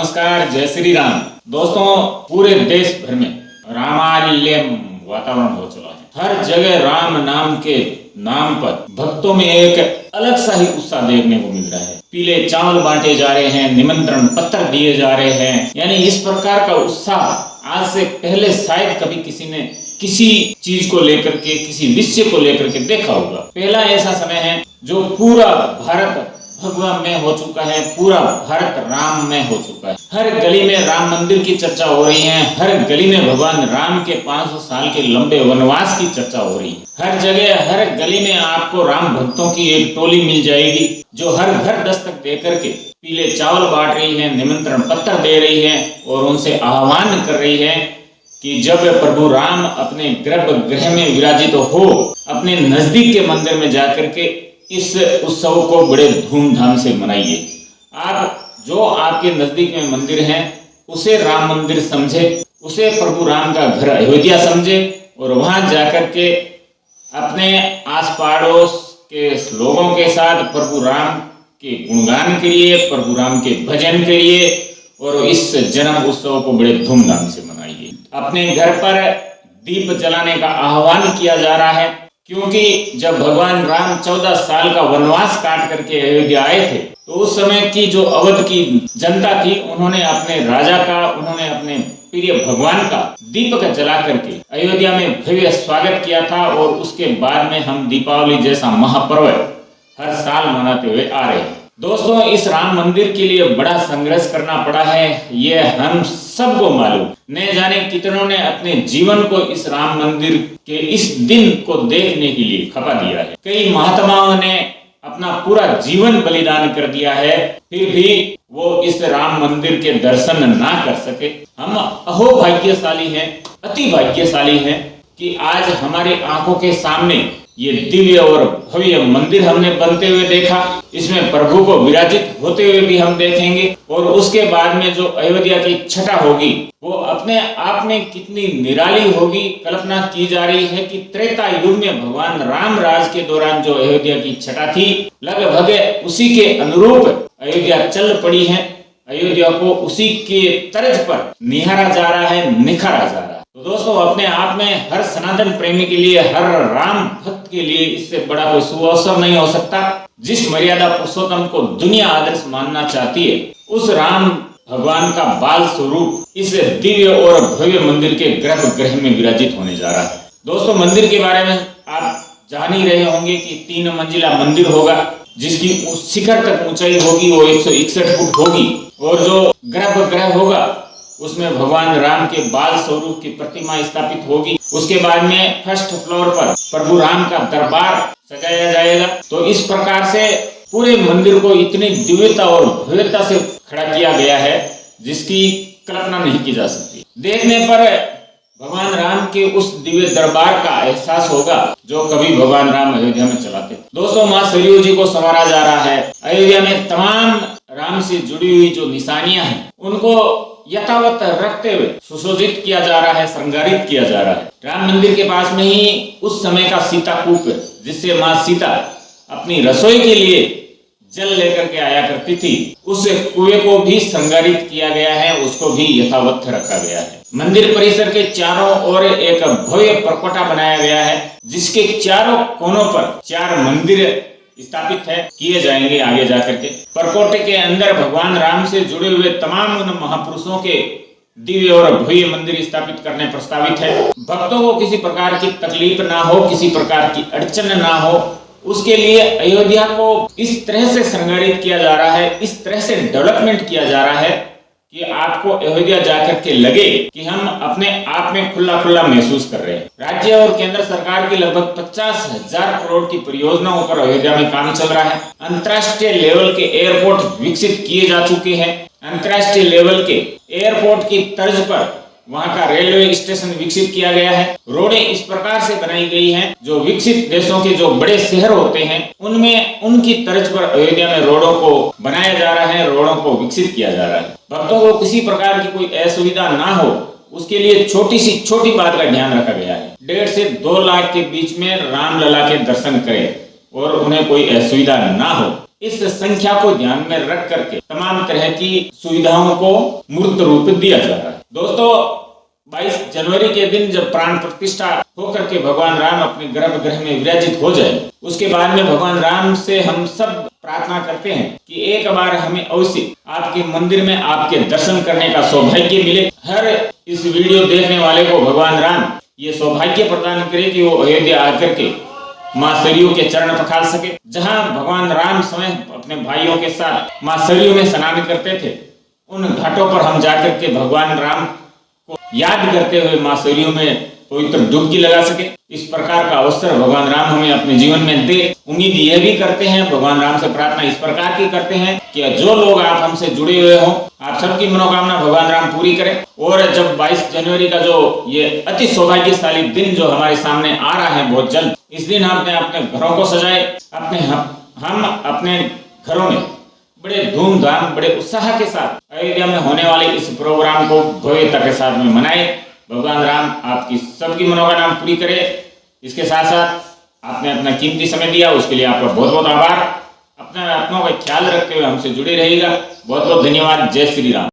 नमस्कार, जय श्री राम। दोस्तों, पूरे देश भर में रामालय वातावरण हो चला है। हर जगह राम नाम के नाम पर भक्तों में एक अलग सा ही उत्साह देखने को मिल रहा है। पीले चावल बांटे जा रहे हैं, निमंत्रण पत्र दिए जा रहे हैं। यानी इस प्रकार का उत्साह आज से पहले शायद कभी किसी ने किसी चीज को लेकर के, किसी विषय को लेकर के देखा होगा। पहला ऐसा समय है जो पूरा भारत भगवान में हो चुका है, पूरा भारत राम में हो चुका है। हर गली में राम मंदिर की चर्चा हो रही है, हर गली में भगवान राम के 500 साल के लंबे वनवास की चर्चा हो रही है। हर जगह हर गली में आपको राम भक्तों की एक टोली मिल जाएगी जो हर घर दस्तक दे करके पीले चावल बांट रही है, निमंत्रण पत्र दे रही है और उनसे आह्वान कर रही है कि जब प्रभु राम अपने गर्भगृह में विराजित हो, अपने नजदीक के मंदिर में जाकर के इस उत्सव को बड़े धूमधाम से मनाइए। आप जो आपके नजदीक में मंदिर है उसे राम मंदिर समझे, उसे प्रभु राम का घर अयोध्या समझे और वहां जाकर के अपने आस पड़ोस के लोगों के साथ प्रभु राम के गुणगान करिए, प्रभु राम के भजन करिए और इस जन्म उत्सव को बड़े धूमधाम से मनाइए। अपने घर पर दीप जलाने का आह्वान किया जा रहा है, क्योंकि जब भगवान राम 14 साल का वनवास काट करके अयोध्या आए थे तो उस समय की जो अवध की जनता थी, उन्होंने अपने राजा का, उन्होंने अपने प्रिय भगवान का दीपक जला करके अयोध्या में भव्य स्वागत किया था और उसके बाद में हम दीपावली जैसा महापर्व हर साल मनाते हुए आ रहे हैं। दोस्तों, इस राम मंदिर के लिए बड़ा संघर्ष करना पड़ा है, ये हम सबको मालूम। न जाने कितनों ने अपने जीवन को इस राम मंदिर के इस दिन को देखने के लिए खपा दिया है। कई महात्माओं ने अपना पूरा जीवन बलिदान कर दिया है, फिर भी वो इस राम मंदिर के दर्शन ना कर सके। हम अहो भाग्यशाली हैं, अति भाग्यशाली हैं कि आज हमारी आंखों के सामने ये दिव्य और भव्य मंदिर हमने बनते हुए देखा। इसमें प्रभु को विराजित होते हुए भी हम देखेंगे और उसके बाद में जो अयोध्या की छटा होगी वो अपने आप में कितनी निराली होगी। कल्पना की जा रही है कि त्रेता युग में भगवान राम राज के दौरान जो अयोध्या की छटा थी, लगभग उसी के अनुरूप अयोध्या चल पड़ी है। अयोध्या को उसी के तर्ज पर निहारा जा रहा है, निखारा जा रहा है। तो दोस्तों, अपने आप में हर सनातन प्रेमी के लिए, हर राम भक्त के लिए इससे बड़ा कोई शुभ अवसर नहीं हो सकता। जिस मर्यादा पुरुषोत्तम को दुनिया आदर्श मानना चाहती है, उस राम भगवान का बाल स्वरूप इस दिव्य और भव्य मंदिर के गर्भगृह में विराजित होने जा रहा है। दोस्तों, मंदिर के बारे में आप जान ही रहे होंगे कि 3 मंजिला मंदिर होगा, जिसकी शिखर तक ऊंचाई होगी वो 161 फुट होगी और जो गर्भगृह होगा उसमें भगवान राम के बाल स्वरूप की प्रतिमा स्थापित होगी। उसके बाद में फर्स्ट फ्लोर पर प्रभु राम का दरबार सजाया जाएगा। तो इस प्रकार से पूरे मंदिर को इतनी दिव्यता और भव्यता से खड़ा किया गया है जिसकी कल्पना नहीं की जा सकती। देखने पर भगवान राम के उस दिव्य दरबार का एहसास होगा जो कभी भगवान राम अयोध्या में चलाते थे। दोस्तों, माँ सरयू जी को संवारा जा रहा है। अयोध्या में तमाम राम से जुड़ी हुई जो निशानियां हैं उनको यथावत रखते हुए सुशोभित किया जा रहा है, श्रृंगारित किया जा रहा है। राम मंदिर के पास में ही उस समय का सीता कूप, जिससे माँ सीता अपनी रसोई के लिए जल लेकर के आया करती थी, उस कुएं को भी श्रृंगारित किया गया है, उसको भी यथावत रखा गया है। मंदिर परिसर के चारों ओर एक भव्य परकोटा बनाया गया है, जिसके चारों कोनों पर 4 मंदिर स्थापित है, किए जाएंगे आगे जाकर के। परकोटे के अंदर भगवान राम से जुड़े हुए तमाम उन महापुरुषों के दिव्य और भव्य मंदिर स्थापित करने प्रस्तावित है। भक्तों को किसी प्रकार की तकलीफ ना हो, किसी प्रकार की अड़चन ना हो, उसके लिए अयोध्या को इस तरह से श्रृंगारित किया जा रहा है, इस तरह से डेवलपमेंट किया जा रहा है कि आपको अयोध्या जाकर के लगे कि हम अपने आप में खुला खुला महसूस कर रहे हैं। राज्य और केंद्र सरकार की लगभग 50,000 करोड़ की परियोजनाओं पर अयोध्या में काम चल रहा है। अंतर्राष्ट्रीय लेवल के एयरपोर्ट विकसित किए जा चुके हैं। अंतर्राष्ट्रीय लेवल के एयरपोर्ट की तर्ज पर वहां का रेलवे स्टेशन विकसित किया गया है। रोडें इस प्रकार से बनाई गई हैं जो विकसित देशों के जो बड़े शहर होते हैं उनमें उनकी तर्ज पर अयोध्या में रोडों को बनाया जा रहा है, रोडों को विकसित किया जा रहा है। भक्तों को किसी प्रकार की कोई असुविधा ना हो, उसके लिए छोटी सी छोटी बात का ध्यान रखा गया है। 1.5 से 2 लाख के बीच में रामलला के दर्शन करें और उन्हें कोई असुविधा ना हो, इस संख्या को ध्यान में रख करके तमाम तरह की सुविधाओं को मूर्त रूप दिया जा रहा है। दोस्तों, 22 जनवरी के दिन जब प्राण प्रतिष्ठा होकर के भगवान राम अपने गर्भगृह में विराजित हो जाए, उसके बाद में भगवान राम से हम सब प्रार्थना करते हैं कि एक बार हमें अवश्य आपके मंदिर में आपके दर्शन करने का सौभाग्य मिले। हर इस वीडियो देखने वाले को भगवान राम ये सौभाग्य प्रदान करे कि वो अयोध्या आकर के माँ सरयू के चरण पखाल सके। जहाँ भगवान राम समय अपने भाइयों के साथ माँ सरयू में स्नान करते थे, उन घाटों पर हम जाकर के भगवान राम को याद करते हुए माँ सरयू में पवित्र डुबकी लगा सके। इस प्रकार का अवसर भगवान राम हमें अपने जीवन में दे। उम्मीद यह भी करते हैं, भगवान राम से प्रार्थना इस प्रकार की करते हैं कि जो लोग आप हमसे जुड़े हुए हो, आप सबकी मनोकामना भगवान राम पूरी करें। और जब 22 जनवरी का जो ये अति सौभाग्यशाली दिन जो हमारे सामने आ रहा है बहुत जल्द, इस दिन हमने अपने घरों को सजाए, हम अपने घरों में बड़े धूमधाम बड़े उत्साह के साथ अयोध्या में होने वाले इस प्रोग्राम को भव्यता के साथ में मनाए। भगवान राम आपकी सबकी मनोकामना पूरी करे। इसके साथ साथ आपने अपना कीमती समय दिया, उसके लिए आपका बहुत बहुत आभार। अपनों का ख्याल रखते हुए हमसे जुड़े रहिएगा। बहुत बहुत धन्यवाद। जय श्री राम।